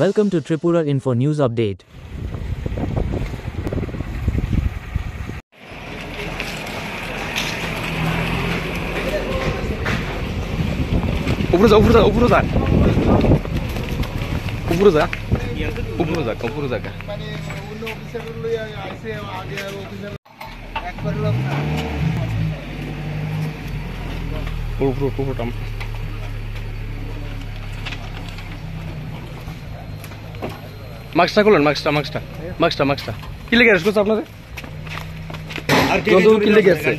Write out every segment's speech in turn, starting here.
Welcome to Tripura Info News Update. উপরে যা উপরে যা উপরে যা উপরে যা উপরে যা উপরে যা মানে অন্য অফিসার লইয়া আইছে আগে আর অফিসার একবার লোক না উপরে উপরে টাম মাস্কটা করলেন মাস্কটা কি লেগে এসেছে আপনাদের আর কি লেগে আছে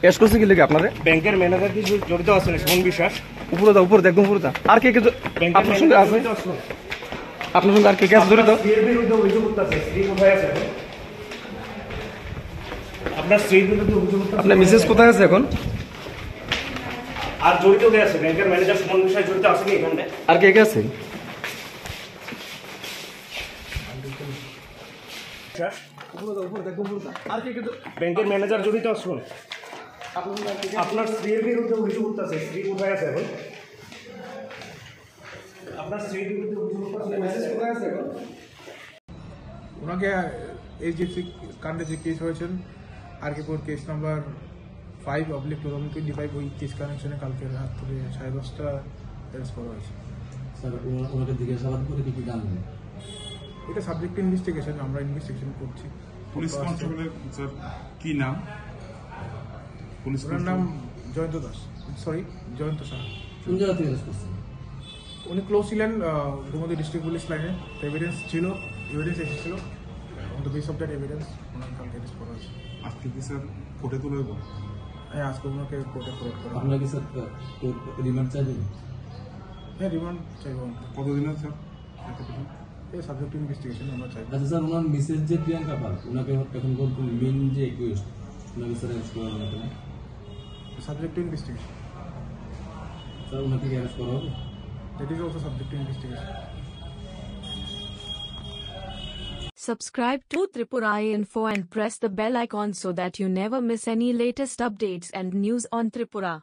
এসেছে কি লেগে আপনাদের ব্যাংকের ম্যানেজার কি জড়িত আছেন সুমন বিশ্বাস উপরে যা উপরে একদম উপরে যা আর কে কে আপনার সঙ্গে আছে আপনার সঙ্গে আর কে কে আছে জড়িত স্ত্রীর বিরুদ্ধে অভিযোগ করতেছে স্ত্রী কোথায় আছে আপনার স্ত্রীর বিরুদ্ধে অভিযোগ করতেছে আপনার মিসেস কোথায় আছে এখন আর জড়িত কে আছে ব্যাংকের ম্যানেজার সুমন বিশ্বাস জড়িত আছে কি এখানে আর কে কে আছে আর কে কে ব্যাংকের ম্যানেজার জড়িত আছেন আপনার স্ত্রীর বিরুদ্ধে অভিযোগ করতেছে স্ত্রী কোথায় আছে এখন আপনার স্ত্রীর বিরুদ্ধে অভিযোগ করতেছে মেসেজ কোথায় আছে এখন ওনাকে এই যে কাণ্ডে যে কেস হয়েছেন আরকেপুর কেস নাম্বার 5/2025 ওই কেস কানেকশনে কালকে রাত থেকে 10:30টা অ্যারেস্ট করা হয়েছে। স্যার ওনাকে জিজ্ঞাসাবাদ করে কি জানলেন? এটা সাবজেক্ট ইনভেস্টিগেশন, আমরা ইনভেস্টিগেশন করছি। পুলিশ কনস্টেবলের স্যার কি নাম? পুলিশ ওনার নাম জয়ন্ত দাস, জয়ন্ত শাহ। কোন জায়গা থেকে অ্যারেস্ট করছেন? উনি ক্লোজ ছিলেন গোমতী ডিস্ট্রিক্ট পুলিশ লাইনে, এভিডেন্স এসেছিল, on the base of that evidence ওনাকে কালকে অ্যারেস্ট করা হয়েছে। আজকে কি স্যার কোর্টে তুলে দেবো? হ্যাঁ, আজকে ওনাকে কোর্টে ফরওয়ার্ড করা হবে। আপনারা কি স্যার রিমান্ড চাইবেন? হ্যাঁ, রিমান্ড চাইব আমরা। কতদিনের স্যার? এই সাবজেক্ট ইনভেস্টিগেশন আমরা চাইব। আচ্ছা স্যার, ওনার মিসেস যে প্রিয়াঙ্কা পাল, ওনাকে এখন মেন যে একুয়েস্ট, ওনাকে স্যার অ্যারেস্ট করা হবে না কেন? সাবজেক্ট ইনভেস্টিগেশন, স্যার ওনাকে কি অ্যারেস্ট করা হবে? that is also subject to investigation. Subscribe to Tripura Info and press the bell icon so that you never miss any latest updates and news on Tripura.